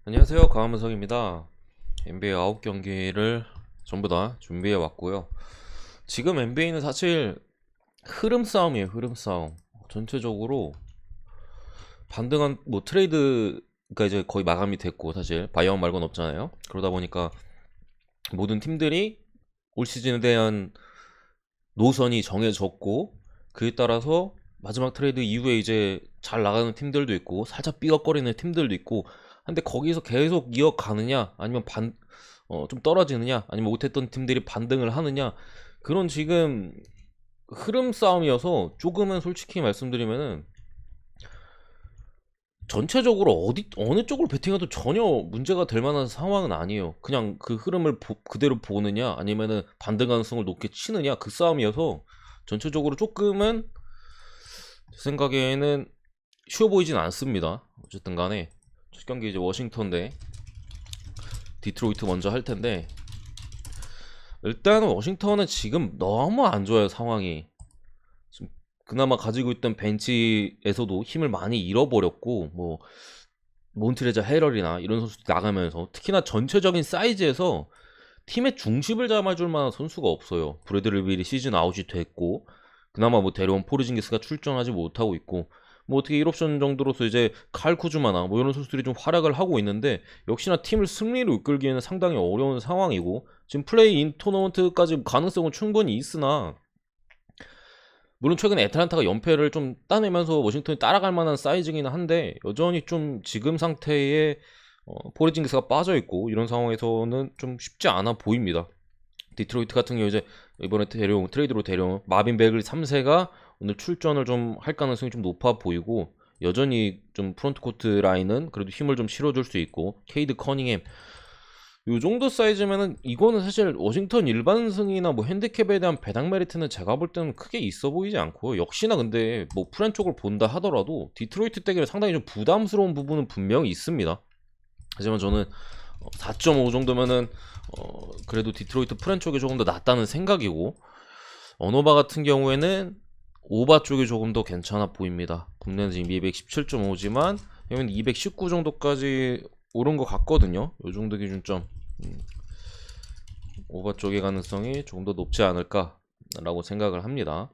안녕하세요, 강한문석입니다. NBA 9경기를 전부 다 준비해 왔고요. 지금 NBA는 사실 흐름 싸움이에요. 흐름 싸움. 전체적으로 반등한 트레이드가 이제 거의 마감이 됐고, 사실 바이아웃 말고는 없잖아요. 그러다 보니까 모든 팀들이 올 시즌에 대한 노선이 정해졌고, 그에 따라서 마지막 트레이드 이후에 이제 잘 나가는 팀들도 있고 살짝 삐걱거리는 팀들도 있고, 근데 거기서 계속 이어가느냐 아니면 좀 떨어지느냐 아니면 못했던 팀들이 반등을 하느냐, 그런 지금 흐름 싸움이어서 조금은 솔직히 말씀드리면은 전체적으로 어느 쪽을 베팅해도 전혀 문제가 될 만한 상황은 아니에요. 그냥 그 흐름을 그대로 보느냐 아니면은 반등 가능성을 높게 치느냐, 그 싸움이어서 전체적으로 조금은 제 생각에는 쉬워 보이진 않습니다. 어쨌든 간에 첫 경기 이제 워싱턴 대 디트로이트 먼저 할 텐데, 일단 워싱턴은 지금 너무 안 좋아요, 상황이. 지금 그나마 가지고 있던 벤치에서도 힘을 많이 잃어버렸고, 뭐 몬트레자 헤럴이나 이런 선수들이 나가면서 특히나 전체적인 사이즈에서 팀의 중심을 잡아줄 만한 선수가 없어요. 브래들리 빌이 시즌 아웃이 됐고, 그나마 뭐 데려온 포르징기스가 출전하지 못하고 있고, 뭐 어떻게 1옵션 정도로서 이제 칼 쿠즈마나 뭐 이런 선수들이 좀 활약을 하고 있는데, 역시나 팀을 승리로 이끌기에는 상당히 어려운 상황이고, 지금 플레이 인 토너먼트까지 가능성은 충분히 있으나, 물론 최근에 애틀란타가 연패를 좀 따내면서 워싱턴이 따라갈 만한 사이즈긴 한데, 여전히 좀 지금 상태에 포르징기스가 빠져 있고 이런 상황에서는 좀 쉽지 않아 보입니다. 디트로이트 같은 경우 이제 이번에 트레이드로 데려온 마빈 베글 3세가 오늘 출전을 좀 할 가능성이 좀 높아 보이고, 여전히 좀 프론트 코트 라인은 그래도 힘을 좀 실어줄 수 있고, 케이드 커닝햄 요 정도 사이즈면은 이거는 사실 워싱턴 일반승이나 뭐 핸디캡에 대한 배당 메리트는 제가 볼 때는 크게 있어 보이지 않고, 역시나 근데 뭐 프렌 쪽을 본다 하더라도 디트로이트 떼기를 상당히 좀 부담스러운 부분은 분명히 있습니다. 하지만 저는 4.5 정도면은 그래도 디트로이트 프렌 쪽이 조금 더 낫다는 생각이고, 어노바 같은 경우에는 오바 쪽이 조금 더 괜찮아 보입니다. 국내는 지금 217.5지만 여기는 219 정도까지 오른 것 같거든요. 요 정도 기준점. 오바 쪽의 가능성이 조금 더 높지 않을까라고 생각을 합니다.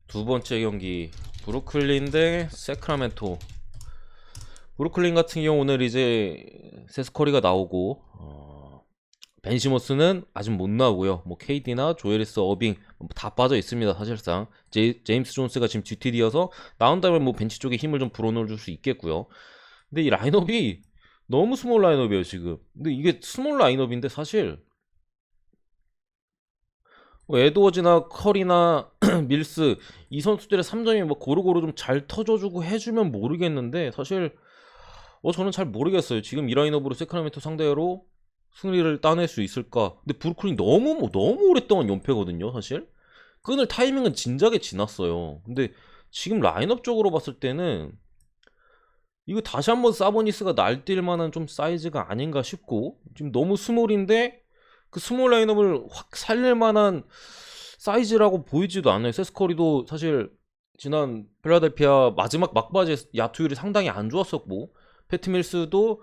두 번째 경기 브루클린 대 세크라멘토. 브루클린 같은 경우 오늘 이제 세스커리가 나오고, 벤 시모스는 아직 못 나오고요. 뭐 KD나 조에리스, 어빙 다 빠져 있습니다. 사실상 제임스 존스가 지금 GTD여서 나온다면 뭐 벤치 쪽에 힘을 좀 불어넣어줄 수 있겠고요. 근데 이 라인업이 너무 스몰 라인업이에요 지금. 근데 이게 스몰 라인업인데 사실 뭐 에드워즈나 커리나 밀스 이 선수들의 3점이 뭐 고루고루 좀 잘 터져주고 해주면 모르겠는데, 사실 저는 잘 모르겠어요. 지금 이 라인업으로 세크라멘토 상대로 승리를 따낼 수 있을까? 근데 브루클린 너무 오랫동안 연패거든요, 사실. 끊을 타이밍은 진작에 지났어요. 근데 지금 라인업 쪽으로 봤을 때는 이거 다시 한번 사보니스가 날뛸 만한 좀 사이즈가 아닌가 싶고, 지금 너무 스몰인데 그 스몰 라인업을 확 살릴 만한 사이즈라고 보이지도 않아요. 세스커리도 사실 지난 필라델피아 마지막 막바지에 야투율이 상당히 안 좋았었고, 패트 밀스도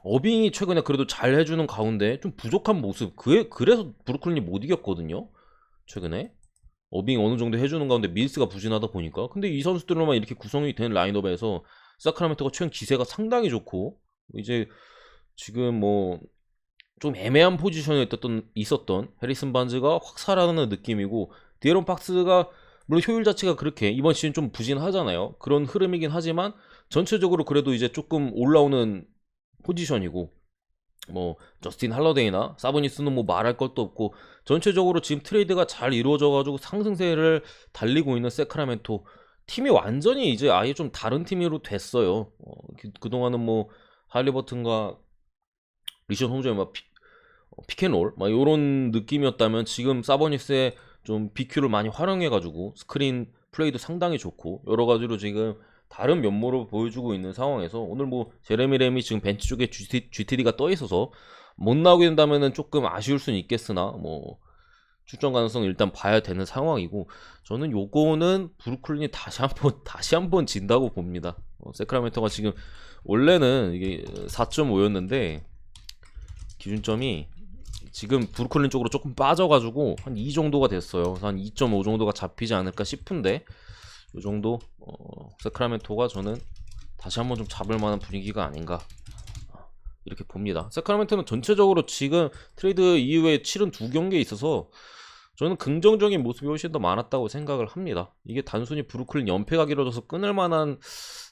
어빙이 최근에 그래도 잘 해주는 가운데 좀 부족한 모습, 그래서 브루클린이 못 이겼거든요 최근에. 어빙이 어느 정도 해주는 가운데 밀스가 부진하다 보니까. 근데 이 선수들로만 이렇게 구성이 된 라인업에서 사크라멘토가 최근 기세가 상당히 좋고, 이제 지금 뭐 좀 애매한 포지션에 있었던 해리슨 반즈가 확 살아나는 느낌이고, 디에런 팍스가 물론 효율 자체가 그렇게 이번 시즌 좀 부진하잖아요. 그런 흐름이긴 하지만 전체적으로 그래도 이제 조금 올라오는 포지션이고, 뭐 저스틴 할러데이나 사보니스는 뭐 말할 것도 없고, 전체적으로 지금 트레이드가 잘 이루어져가지고 상승세를 달리고 있는 세크라멘토 팀이 완전히 이제 아예 좀 다른 팀으로 됐어요. 그동안은 뭐 할리버튼과 리션 홈즈의 막 피켄롤 막 이런 느낌이었다면, 지금 사보니스의 좀 BQ를 많이 활용해가지고 스크린 플레이도 상당히 좋고 여러 가지로 지금 다른 면모를 보여주고 있는 상황에서, 오늘 뭐 제레미 램이 지금 벤치 쪽에 GTD가 떠 있어서 못 나오게 된다면은 조금 아쉬울 수는 있겠으나, 뭐 출전 가능성 일단 봐야 되는 상황이고, 저는 요거는 브루클린이 다시 한번 진다고 봅니다. 세크라멘토가 지금 원래는 이게 4.5였는데 기준점이 지금 브루클린 쪽으로 조금 빠져가지고 한 2 정도가 됐어요. 그래서 한 2.5 정도가 잡히지 않을까 싶은데 이 정도 세크라멘토가 저는 다시 한번 좀 잡을 만한 분위기가 아닌가 이렇게 봅니다. 세크라멘토는 전체적으로 지금 트레이드 이후에 치른 2경기에 있어서 저는 긍정적인 모습이 훨씬 더 많았다고 생각을 합니다. 이게 단순히 브루클린 연패가 길어져서 끊을 만한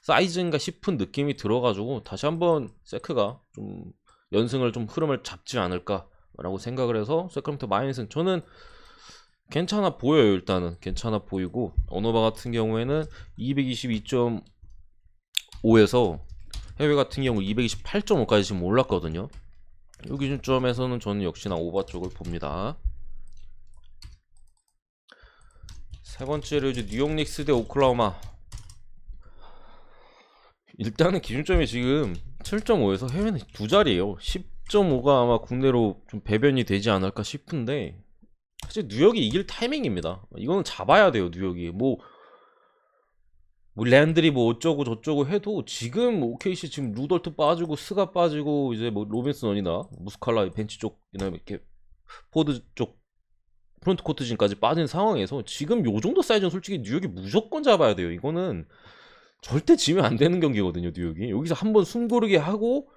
사이즈인가 싶은 느낌이 들어가지고 다시 한번 세크가 좀 연승을 좀 흐름을 잡지 않을까 라고 생각을 해서 세크라멘토 마이너스는 저는 괜찮아 보여요. 일단은 괜찮아 보이고 언어바 같은 경우에는 222.5에서 해외 같은 경우 228.5까지 지금 올랐거든요. 이 기준점에서는 저는 역시나 오바 쪽을 봅니다. 세 번째로 이제 뉴욕 닉스 대 오클라호마. 일단은 기준점이 지금 7.5에서 해외는 두 자리예요. 10.5가 아마 국내로 좀 배변이 되지 않을까 싶은데 사실 뉴욕이 이길 타이밍입니다. 이거는 잡아야 돼요. 뉴욕이 뭐 랜들이 뭐 어쩌고 저쩌고 해도 지금 OKC 지금 루돌트 빠지고 스가 빠지고 이제 뭐 로빈슨이나 무스칼라 벤치 쪽이나 이렇게 포드 쪽 프론트 코트진까지 빠진 상황에서 지금 요 정도 사이즈는 솔직히 뉴욕이 무조건 잡아야 돼요. 이거는 절대 지면 안 되는 경기거든요. 뉴욕이 여기서 한번 숨 고르게 하고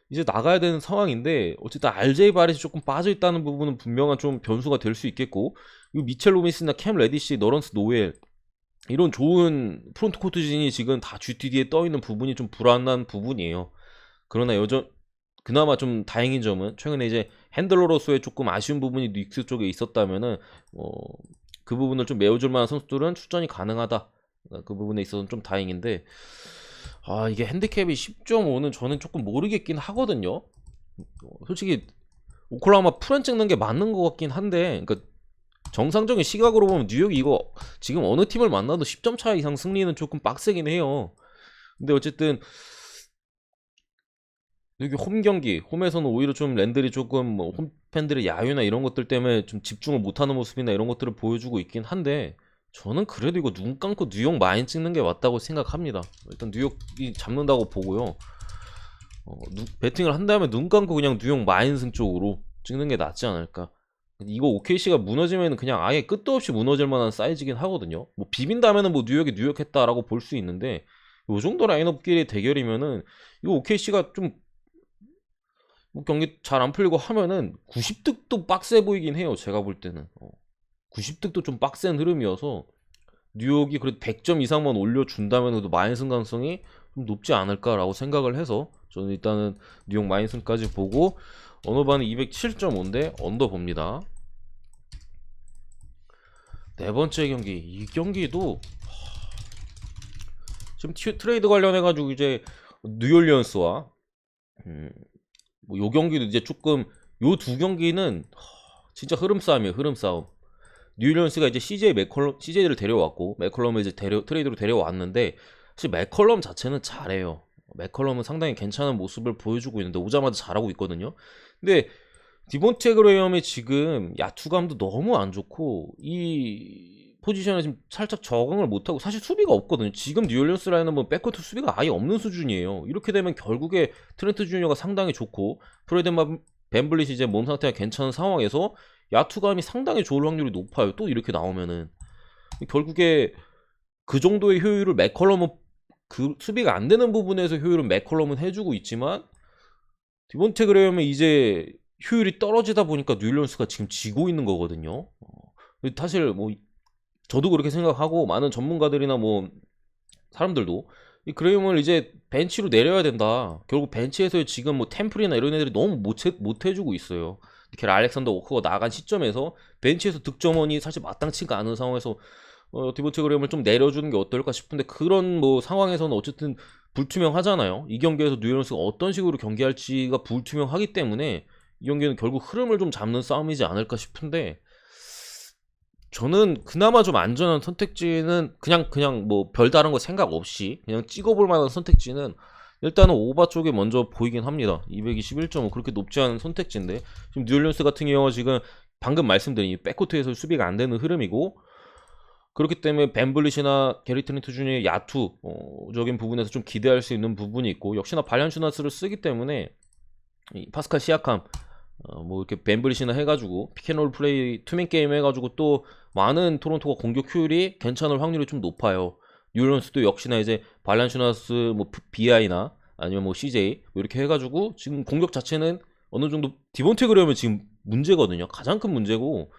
이제 나가야 되는 상황인데 어쨌든 RJ 바렛이 조금 빠져 있다는 부분은 분명한 좀 변수가 될 수 있겠고 미첼 로빈슨이나 캠 레디시, 너런스 노엘 이런 좋은 프론트 코트진이 지금 다 GTD에 떠 있는 부분이 좀 불안한 부분이에요. 그러나 그나마 좀 다행인 점은 최근에 이제 핸들러로서의 조금 아쉬운 부분이 닉스 쪽에 있었다면은 그 부분을 좀 메워줄 만한 선수들은 출전이 가능하다. 그 부분에 있어서는 좀 다행인데 이게 핸디캡이 10.5는 저는 조금 모르겠긴 하거든요. 솔직히 오클라호마 풀엔 찍는 게 맞는 것 같긴 한데 그러니까 정상적인 시각으로 보면 뉴욕이 이거 지금 어느 팀을 만나도 10점 차 이상 승리는 조금 빡세긴 해요. 근데 어쨌든 여기 홈 경기, 홈에서는 오히려 좀 랜들이 조금 뭐 홈팬들의 야유나 이런 것들 때문에 좀 집중을 못하는 모습이나 이런 것들을 보여주고 있긴 한데 저는 그래도 이거 눈 감고 뉴욕 많이 찍는 게 맞다고 생각합니다. 일단 뉴욕이 잡는다고 보고요. 배팅을 한다면 눈 감고 그냥 뉴욕 마인승 쪽으로 찍는 게 낫지 않을까. 이거 OKC가 무너지면 그냥 아예 끝도 없이 무너질 만한 사이즈긴 하거든요. 뭐 비빈다면은 뭐 뉴욕이 뉴욕했다라고 볼 수 있는데 요 정도 라인업끼리 대결이면은 이거 OKC가 좀 뭐 경기 잘 안 풀리고 하면은 90득도 빡세 보이긴 해요. 제가 볼 때는 90득도 좀 빡센 흐름이어서 뉴욕이 그래도 100점 이상만 올려준다면 그래도 마인승 가능성이 좀 높지 않을까라고 생각을 해서 저는 일단은 뉴욕 마인승까지 보고 언어바는 207.5인데 언더 봅니다. 네 번째 경기, 이 경기도 지금 트레이드 관련해가지고 이제 뉴올리언스와 뭐 요 경기도 이제 조금 요 두 경기는 진짜 흐름 싸움이에요. 흐름 싸움. 뉴올리언스가 이제 CJ를 데려왔고 맥컬럼을 이제 트레이드로 데려왔는데 사실 맥컬럼 자체는 잘해요. 맥컬럼은 상당히 괜찮은 모습을 보여주고 있는데 오자마자 잘하고 있거든요. 근데 디본테 그레이엄이 지금 야투감도 너무 안 좋고 이 포지션에 지금 살짝 적응을 못하고 사실 수비가 없거든요. 지금 뉴올리언스 라인은 뭐 백코트 수비가 아예 없는 수준이에요. 이렇게 되면 결국에 트렌트 주니어가 상당히 좋고 프레드 밴블릿이 이제 몸 상태가 괜찮은 상황에서 야투감이 상당히 좋을 확률이 높아요. 또 이렇게 나오면은 결국에 그 정도의 효율을 맥컬럼은 그 수비가 안 되는 부분에서 효율은 맥컬럼은 해주고 있지만 디본테 그레이엄이 이제 효율이 떨어지다 보니까 뉴올리언스가 지금 지고 있는 거거든요. 사실 뭐 저도 그렇게 생각하고 많은 전문가들이나 뭐 사람들도 이 그레이엄을 이제 벤치로 내려야 된다. 결국 벤치에서 지금 뭐 템플이나 이런 애들이 너무 못 해주고 있어요. 이렇게 알렉산더 워커가 나간 시점에서 벤치에서 득점원이 사실 마땅치가 않은 상황에서 디본테 그레이엄을 좀 내려주는 게 어떨까 싶은데 그런 뭐 상황에서는 어쨌든 불투명하잖아요. 이 경기에서 뉴올리언스가 어떤 식으로 경기할지가 불투명하기 때문에 이 경기는 결국 흐름을 좀 잡는 싸움이지 않을까 싶은데 저는 그나마 좀 안전한 선택지는 그냥 뭐 별다른 거 생각 없이 그냥 찍어볼 만한 선택지는 일단은 오바 쪽에 먼저 보이긴 합니다. 221.5 그렇게 높지 않은 선택지인데 지금 뉴올리언스 같은 경우가 지금 방금 말씀드린 백코트에서 수비가 안 되는 흐름이고 그렇기 때문에 벤블릿이나 게리 트렌트 주니어의 야투적인 부분에서 좀 기대할 수 있는 부분이 있고, 역시나 발란슈나스를 쓰기 때문에 이 파스칼 시아캄 뭐 이렇게 벤블릿이나 해가지고 피켄롤 플레이 투맨 게임 해가지고 또 많은 토론토가 공격 효율이 괜찮을 확률이 좀 높아요. 뉴올리언스도 역시나 이제 발란슈나스 뭐 BI나 아니면 뭐 CJ 뭐 이렇게 해가지고 지금 공격 자체는 어느 정도 디본테 그러면 지금 문제거든요. 가장 큰 문제고,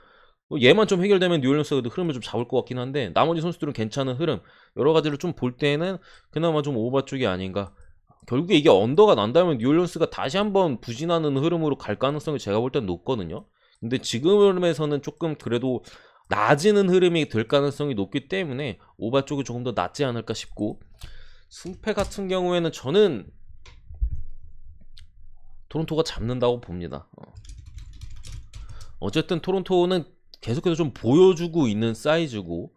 얘만 좀 해결되면 뉴올리언스가 흐름을 좀 잡을 것 같긴 한데, 나머지 선수들은 괜찮은 흐름 여러 가지를 좀 볼 때는 그나마 좀 오바 쪽이 아닌가. 결국에 이게 언더가 난다면 뉴올리언스가 다시 한번 부진하는 흐름으로 갈 가능성이 제가 볼 땐 높거든요. 근데 지금 흐름에서는 조금 그래도 낮아지는 흐름이 될 가능성이 높기 때문에 오바 쪽이 조금 더 낫지 않을까 싶고, 승패 같은 경우에는 저는 토론토가 잡는다고 봅니다. 어쨌든 토론토는 계속해서 좀 보여주고 있는 사이즈고,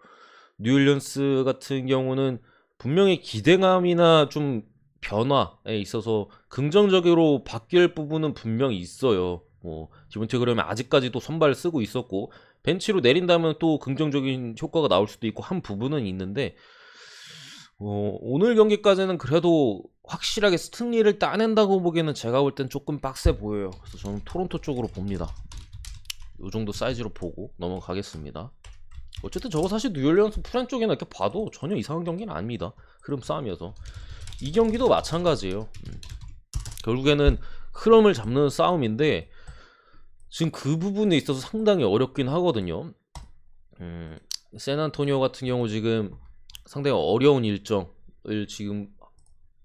뉴올리언스 같은 경우는 분명히 기대감이나 좀 변화에 있어서 긍정적으로 바뀔 부분은 분명히 있어요. 뭐 디본테 그러면 아직까지도 선발을 쓰고 있었고, 벤치로 내린다면 또 긍정적인 효과가 나올 수도 있고 한 부분은 있는데, 오늘 경기까지는 그래도 확실하게 승리를 따낸다고 보기에는 제가 볼 땐 조금 빡세 보여요. 그래서 저는 토론토 쪽으로 봅니다. 이 정도 사이즈로 보고 넘어가겠습니다. 어쨌든 저거 사실 뉴올리언스 프렌 쪽이나 이렇게 봐도 전혀 이상한 경기는 아닙니다. 흐름 싸움이어서. 이 경기도 마찬가지예요. 결국에는 흐름을 잡는 싸움인데 지금 그 부분에 있어서 상당히 어렵긴 하거든요. 샌안토니오 같은 경우 지금 상당히 어려운 일정을 지금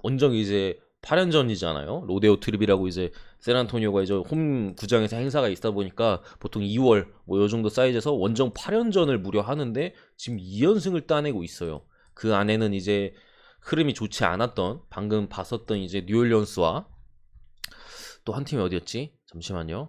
원정 이제 8연전이잖아요. 로데오 트립이라고 이제 샌안토니오가 이제 홈 구장에서 행사가 있다 보니까 보통 2월 뭐 요 정도 사이즈에서 원정 8연전을 무려 하는데 지금 2연승을 따내고 있어요. 그 안에는 이제 흐름이 좋지 않았던 방금 봤었던 이제 뉴올리언스와 또 한 팀이 어디였지? 잠시만요.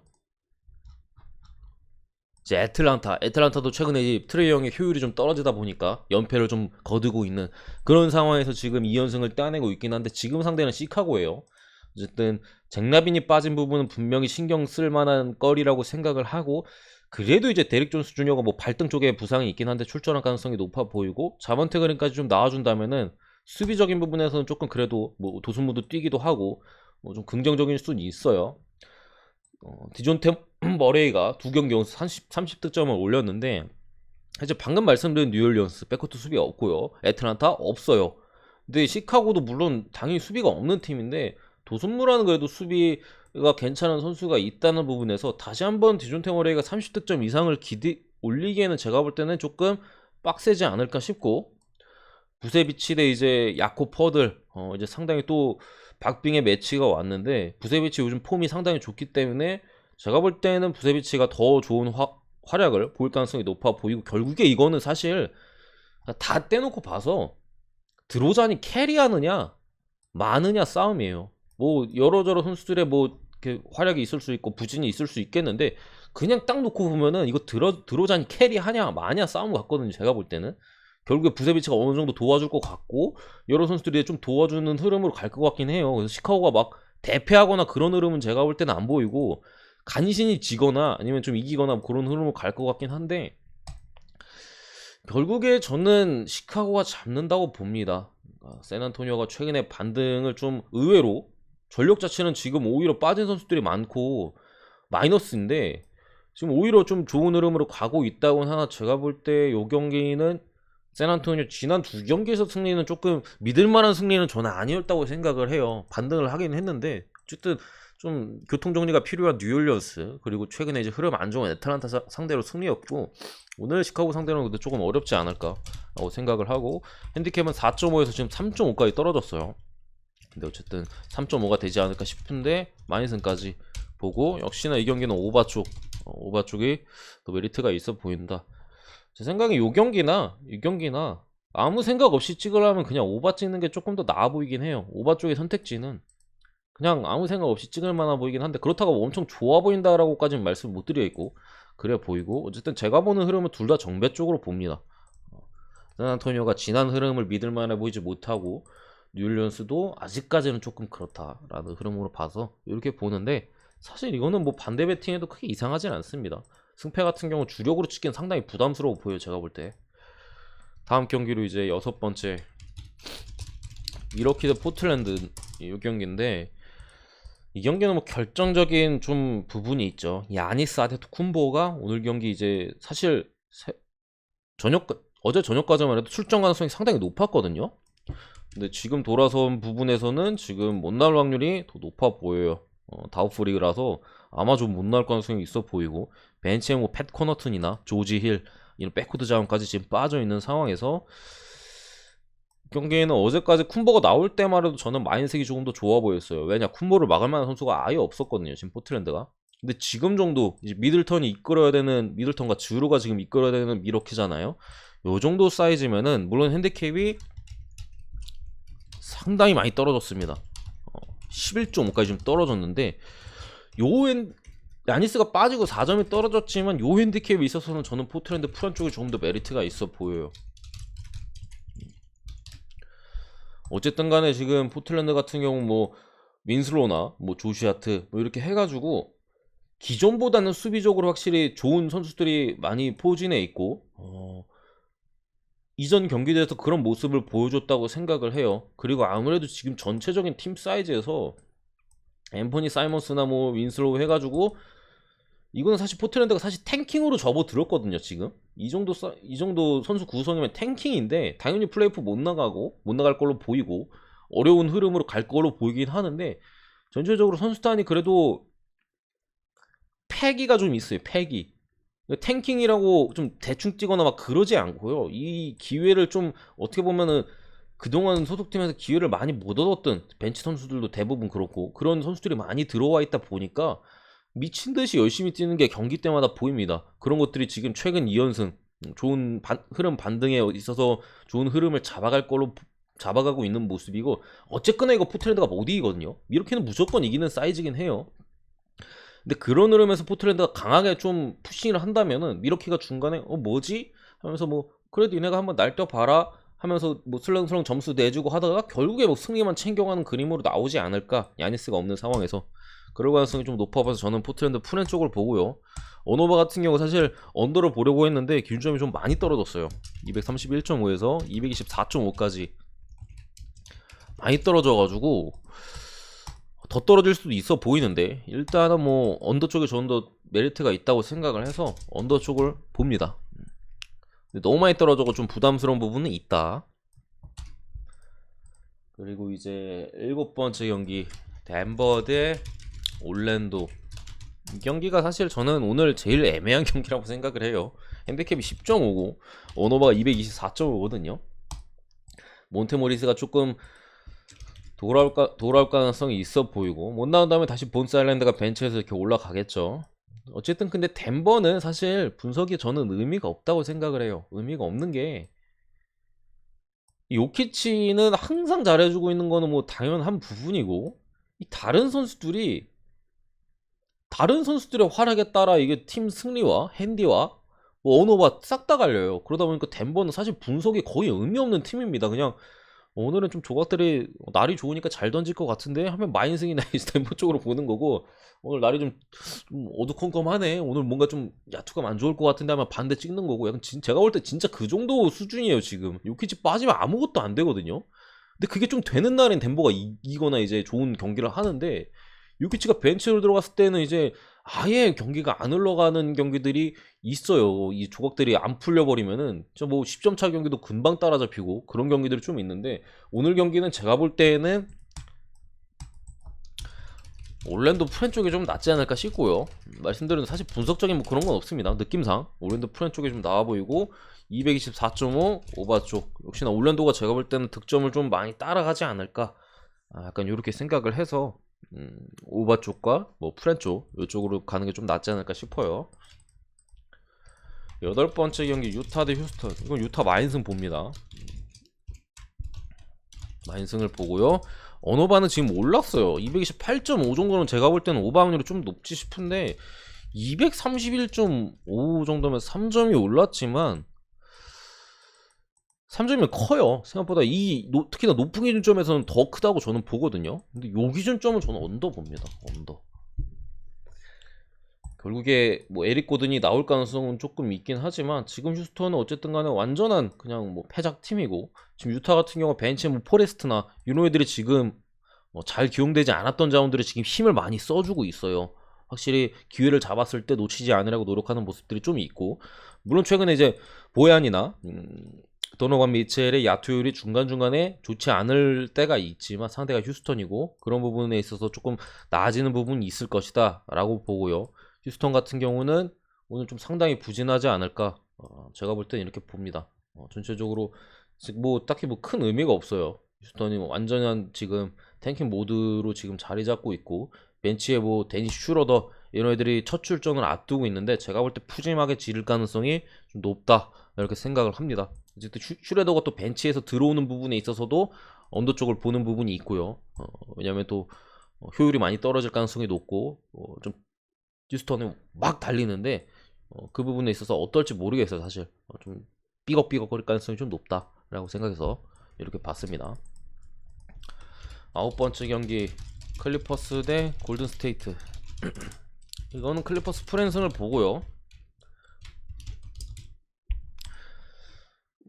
이제 애틀란타도 최근에 이 트레이 형의 효율이 좀 떨어지다 보니까 연패를 좀 거두고 있는 그런 상황에서 지금 2연승을 따내고 있긴 한데, 지금 상대는 시카고예요. 어쨌든 잭라빈이 빠진 부분은 분명히 신경 쓸 만한 거리라고 생각을 하고, 그래도 이제 데릭 존스 주니어가 뭐 발등 쪽에 부상이 있긴 한데 출전할 가능성이 높아 보이고, 자먼테 그린까지 좀 나와준다면은 수비적인 부분에서는 조금 그래도 뭐 도슨무도 뛰기도 하고 뭐 좀 긍정적인 수는 있어요. 디존테 머레이가 두 경기 연속 30득점을 올렸는데, 이제 방금 말씀드린 뉴올리언스 백코트 수비 없고요. 애틀란타 없어요. 근데 시카고도 물론 당연히 수비가 없는 팀인데 도슨무라는 그래도 수비가 괜찮은 선수가 있다는 부분에서 다시 한번 디존테 머레이가 30득점 이상을 올리기에는 제가 볼 때는 조금 빡세지 않을까 싶고, 부세비치 대 이제 야코 퍼들 이제 상당히 또 박빙의 매치가 왔는데, 부세비치 요즘 폼이 상당히 좋기 때문에 제가 볼 때는 부세비치가 더 좋은 활약을 보일 가능성이 높아 보이고, 결국에 이거는 사실 다 떼놓고 봐서 드로잔이 캐리하느냐 마느냐 싸움이에요. 뭐 여러저러 선수들의 뭐 이렇게 활약이 있을 수 있고 부진이 있을 수 있겠는데, 그냥 딱 놓고 보면은 이거 드로잔이 캐리하냐 마냐 싸움 같거든요. 제가 볼 때는 결국에 부세비치가 어느 정도 도와줄 것 같고, 여러 선수들이 좀 도와주는 흐름으로 갈 것 같긴 해요. 그래서 시카고가 막 대패하거나 그런 흐름은 제가 볼 때는 안 보이고, 간신히 지거나 아니면 좀 이기거나 그런 흐름으로 갈 것 같긴 한데, 결국에 저는 시카고가 잡는다고 봅니다. 샌안토니오가 최근에 반등을 좀 의외로, 전력 자체는 지금 오히려 빠진 선수들이 많고 마이너스인데 지금 오히려 좀 좋은 흐름으로 가고 있다고는 하나, 제가 볼 때 이 경기는 샌안토니오 지난 두 경기에서 승리는 조금 믿을만한 승리는 저는 아니었다고 생각을 해요. 반등을 하긴 했는데 어쨌든 좀 교통정리가 필요한 뉴올리언스, 그리고 최근에 이제 흐름 안 좋은 애틀란타 상대로 승리였고, 오늘 시카고 상대로는 근데 조금 어렵지 않을까라고 생각을 하고, 핸디캡은 4.5에서 지금 3.5까지 떨어졌어요. 근데 어쨌든 3.5가 되지 않을까 싶은데 마이너스까지 보고, 역시나 이 경기는 오바 쪽이 더 메리트가 있어 보인다. 제 생각에 이 경기나 아무 생각 없이 찍으려면 그냥 오바 찍는 게 조금 더 나아 보이긴 해요. 오바 쪽의 선택지는 그냥 아무 생각 없이 찍을 만한 보이긴 한데, 그렇다고 엄청 좋아 보인다라고까지는 말씀 못 드리겠고 그래 보이고, 어쨌든 제가 보는 흐름은 둘 다 정배 쪽으로 봅니다. 샌안토니오가 지난 흐름을 믿을 만해 보이지 못하고, 뉴올리언스도 아직까지는 조금 그렇다라는 흐름으로 봐서 이렇게 보는데, 사실 이거는 뭐 반대 배팅해도 크게 이상하진 않습니다. 승패 같은 경우 주력으로 찍기는 상당히 부담스러워 보여요. 제가 볼 때 다음 경기로 이제 6번째 미러키 대 포틀랜드 이 경기인데, 이 경기는 뭐 결정적인 좀 부분이 있죠. 야니스 아데토쿤보가 오늘 경기 이제 사실 어제 저녁까지만 해도 출전 가능성이 상당히 높았거든요. 근데 지금 돌아선 부분에서는 지금 못 나올 확률이 더 높아 보여요. 다우프리그라서 아마 좀 못 나올 가능성이 있어 보이고, 벤치에 뭐 팻 커너튼이나 조지 힐 이런 백코드 자원까지 지금 빠져 있는 상황에서 경기에는 어제까지 쿤보가 나올 때만 해도 저는 마인색이 조금 더 좋아 보였어요. 왜냐, 쿤보를 막을 만한 선수가 아예 없었거든요, 지금 포틀랜드가. 근데 지금 정도 이제 미들턴이 이끌어야 되는, 미들턴과 주루가 지금 이끌어야 되는 미러키잖아요. 요 정도 사이즈면은 물론 핸디캡이 상당히 많이 떨어졌습니다. 11.5까지 좀 떨어졌는데, 야니스가 빠지고 4점이 떨어졌지만 요 핸디캡에 있어서는 저는 포틀랜드 프런 쪽이 조금 더 메리트가 있어 보여요. 어쨌든 간에 지금 포틀랜드 같은 경우 뭐 윈슬로나 뭐 조시아트 뭐 이렇게 해가지고 기존보다는 수비적으로 확실히 좋은 선수들이 많이 포진해 있고, 이전 경기대에서 그런 모습을 보여줬다고 생각을 해요. 그리고 아무래도 지금 전체적인 팀 사이즈에서 앰퍼니 사이먼스나 뭐 윈슬로우 해가지고 이거는 사실 포틀랜드가 사실 탱킹으로 접어들었거든요. 지금 이 정도 선수 구성이면 탱킹인데, 당연히 플레이오프 못 나갈 걸로 보이고 어려운 흐름으로 갈 걸로 보이긴 하는데, 전체적으로 선수단이 그래도 패기가 좀 있어요. 패기. 탱킹이라고 좀 대충 뛰거나 막 그러지 않고요. 이 기회를 좀 어떻게 보면은 그동안 소속팀에서 기회를 많이 못 얻었던 벤치 선수들도 대부분 그렇고, 그런 선수들이 많이 들어와 있다 보니까 미친 듯이 열심히 뛰는 게 경기 때마다 보입니다. 그런 것들이 지금 최근 2연승 좋은 흐름 반등에 있어서 좋은 흐름을 잡아가고 있는 모습이고, 어쨌거나 이거 포틀랜드가 못 이기거든요. 이렇게는 무조건 이기는 사이즈긴 해요. 근데 그런 흐름에서 포틀랜드가 강하게 좀 푸싱을 한다면은 미러키가 중간에 뭐지? 하면서 뭐 그래도 얘네가 한번 날뛰어봐라 하면서 뭐 슬렁슬렁 점수 내주고 하다가 결국에 뭐 승리만 챙겨가는 그림으로 나오지 않을까, 야니스가 없는 상황에서. 그럴 가능성이 좀 높아 봐서 저는 포틀랜드 푸렌 쪽을 보고요. 오노바 같은 경우 사실 언더를 보려고 했는데 기준점이 좀 많이 떨어졌어요. 231.5에서 224.5까지 많이 떨어져가지고 더 떨어질 수도 있어 보이는데, 일단은 뭐 언더 쪽에 좀 더 메리트가 있다고 생각을 해서 언더 쪽을 봅니다. 근데 너무 많이 떨어져서 좀 부담스러운 부분은 있다. 그리고 이제 7번째 경기 덴버 대 올랜도. 이 경기가 사실 저는 오늘 제일 애매한 경기라고 생각을 해요. 핸디캡이 10.5고 오노바가 224.5거든요. 몬테모리스가 조금 돌아올 가능성이 있어 보이고, 못 나온 다음에 다시 본스 아일랜드가 벤치에서 이렇게 올라가겠죠. 어쨌든 근데 덴버는 사실 분석이 저는 의미가 없다고 생각을 해요. 의미가 없는 게, 요키치는 항상 잘해주고 있는 거는 뭐 당연한 부분이고, 이 다른 선수들의 활약에 따라 이게 팀 승리와 핸디와 뭐 언어가 싹 다 갈려요. 그러다 보니까 덴버는 사실 분석이 거의 의미 없는 팀입니다. 그냥 오늘은 좀 조각들이 날이 좋으니까 잘 던질 것 같은데 하면 마인승이나 덴버 쪽으로 보는 거고, 오늘 날이 좀 어두컴컴하네, 오늘 뭔가 좀 야투감 안 좋을 것 같은데 하면 반대 찍는 거고, 약간 제가 볼 때 진짜 그 정도 수준이에요. 지금 요키치 빠지면 아무것도 안 되거든요. 근데 그게 좀 되는 날엔 덴버가 이기거나 이제 좋은 경기를 하는데, 요키치가 벤치로 들어갔을 때는 이제 아예 경기가 안 흘러가는 경기들이 있어요. 이 조각들이 안 풀려버리면은 저 뭐 10점 차 경기도 금방 따라잡히고 그런 경기들이 좀 있는데, 오늘 경기는 제가 볼 때는 올랜도 프렌 쪽이 좀 낫지 않을까 싶고요. 말씀드린 사실 분석적인 뭐 그런 건 없습니다. 느낌상 올랜도 프렌 쪽이 좀 나아 보이고, 224.5 오바 쪽 역시나 올랜도가 제가 볼 때는 득점을 좀 많이 따라가지 않을까, 약간 이렇게 생각을 해서 오바 쪽과 뭐 프렌 쪽 이쪽으로 가는 게 좀 낫지 않을까 싶어요. 8번째 경기 유타 대 휴스턴. 이건 유타 마인승 봅니다. 마인승을 보고요. 언어바는 지금 올랐어요. 228.5 정도는 제가 볼 때는 오바 확률이 좀 높지 싶은데, 231.5 정도면 3점이 올랐지만 3점이 커요. 생각보다 특히나 높은 기준점에서는 더 크다고 저는 보거든요. 근데 요 기준점은 저는 언더 봅니다. 언더. 결국에 뭐 에릭 고든이 나올 가능성은 조금 있긴 하지만 지금 휴스턴은 어쨌든 간에 완전한 그냥 뭐 패작 팀이고, 지금 유타 같은 경우 벤치에 뭐 포레스트나 이런 애들이 지금 잘 기용되지 않았던 자원들이 지금 힘을 많이 써주고 있어요. 확실히 기회를 잡았을 때 놓치지 않으려고 노력하는 모습들이 좀 있고, 물론 최근에 이제 보얀이나 도노반 미첼의 야투율이 중간중간에 좋지 않을 때가 있지만 상대가 휴스턴이고 그런 부분에 있어서 조금 나아지는 부분이 있을 것이다 라고 보고요. 휴스턴 같은 경우는 오늘 좀 상당히 부진하지 않을까, 제가 볼 때는 이렇게 봅니다. 전체적으로 뭐 딱히 뭐 큰 의미가 없어요. 휴스턴이 완전한 지금 탱킹 모드로 지금 자리 잡고 있고, 벤치에 뭐 데니스 슈러더 이런 애들이 첫 출전을 앞두고 있는데 제가 볼 때 푸짐하게 지를 가능성이 좀 높다 이렇게 생각을 합니다. 어쨌든 슈레더가 또 벤치에서 들어오는 부분에 있어서도 언더 쪽을 보는 부분이 있고요. 왜냐면 또 효율이 많이 떨어질 가능성이 높고, 좀 휴스턴이 막 달리는데 그 부분에 있어서 어떨지 모르겠어요. 사실 좀 삐걱삐걱거릴 가능성이 좀 높다라고 생각해서 이렇게 봤습니다. 9번째 경기 클리퍼스 대 골든 스테이트. 이거는 클리퍼스 프랜승을 보고요.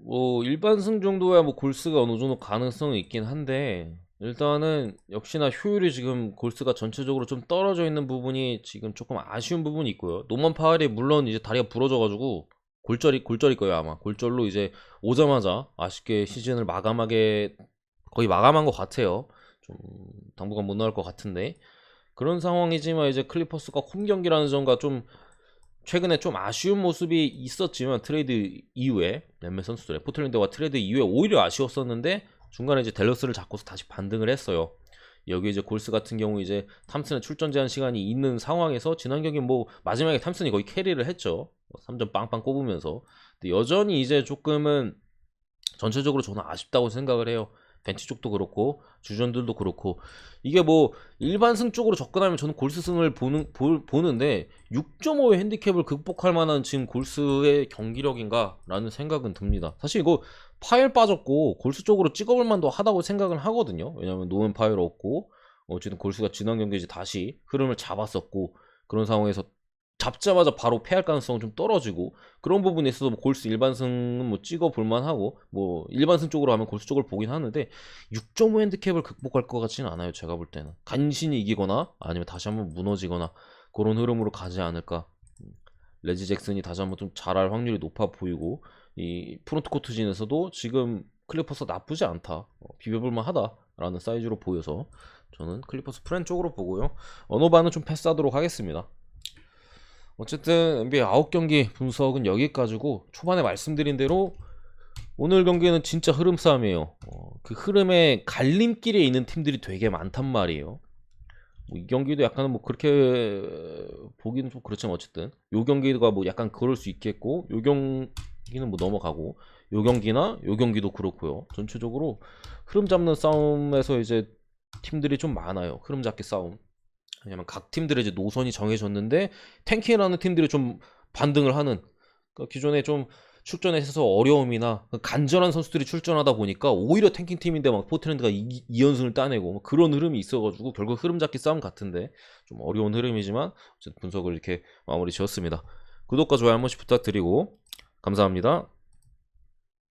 뭐 일반승 정도야 뭐 골스가 어느 정도 가능성이 있긴 한데, 일단은 역시나 효율이 지금 골스가 전체적으로 좀 떨어져 있는 부분이 지금 조금 아쉬운 부분이 있고요. 노만 파울이 물론 이제 다리가 부러져가지고 골절일 거예요. 아마 골절로 이제 오자마자 아쉽게 시즌을 거의 마감한 것 같아요. 좀 당분간 못 나올 것 같은데, 그런 상황이지만 이제 클리퍼스가 홈 경기라는 점과 좀 최근에 좀 아쉬운 모습이 있었지만 트레이드 이후에 램멜 선수들의 포틀랜드와 트레이드 이후에 오히려 아쉬웠었는데 중간에 이제 댈러스를 잡고서 다시 반등을 했어요. 여기 이제 골스 같은 경우 이제 탐슨의 출전 제한 시간이 있는 상황에서 지난 경기 뭐 마지막에 탐슨이 거의 캐리를 했죠. 3점 빵빵 꼽으면서. 근데 여전히 이제 조금은 전체적으로 저는 아쉽다고 생각을 해요. 벤치 쪽도 그렇고 주전들도 그렇고, 이게 뭐 일반승 쪽으로 접근하면 저는 골스승을 보는데 6.5의 핸디캡을 극복할 만한 지금 골스의 경기력인가 라는 생각은 듭니다. 사실 이거 파일 빠졌고 골스 쪽으로 찍어볼 만도 하다고 생각을 하거든요. 왜냐면 노은 파일 없고 어쨌든 골스가 지난 경기에 이제 다시 흐름을 잡았었고, 그런 상황에서 잡자마자 바로 패할 가능성은 좀 떨어지고, 그런 부분에 있어서 뭐 골스 일반승은 뭐 찍어 볼만 하고, 뭐 일반승 쪽으로 하면 골스 쪽을 보긴 하는데 6.5 핸디캡을 극복할 것 같지는 않아요. 제가 볼 때는 간신히 이기거나 아니면 다시 한번 무너지거나 그런 흐름으로 가지 않을까. 레지 잭슨이 다시 한번 좀 잘할 확률이 높아 보이고, 이 프론트코트진에서도 지금 클리퍼스 나쁘지 않다, 비벼볼만 하다라는 사이즈로 보여서 저는 클리퍼스 프렌 쪽으로 보고요. 언어반은 좀 패스하도록 하겠습니다. 어쨌든 NBA 9경기 분석은 여기까지고, 초반에 말씀드린 대로 오늘 경기는 진짜 흐름 싸움이에요. 그 흐름의 갈림길에 있는 팀들이 되게 많단 말이에요. 이 경기도 약간 뭐 그렇게 보기는 좀 그렇지만 어쨌든 요 경기가 뭐 약간 그럴 수 있겠고, 요 경기는 뭐 넘어가고, 요 경기나 요 경기도 그렇고요. 전체적으로 흐름 잡는 싸움에서 이제 팀들이 좀 많아요. 흐름 잡기 싸움. 왜냐면 각 팀들의 이제 노선이 정해졌는데 탱킹이라는 팀들이 좀 반등을 하는, 그러니까 기존에 좀 출전에 있어서 어려움이나 간절한 선수들이 출전하다 보니까 오히려 탱킹 팀인데 막 포트랜드가 2연승을 따내고 뭐 그런 흐름이 있어가지고 결국 흐름 잡기 싸움 같은데 좀 어려운 흐름이지만 어쨌든 분석을 이렇게 마무리 지었습니다. 구독과 좋아요 한 번씩 부탁드리고 감사합니다.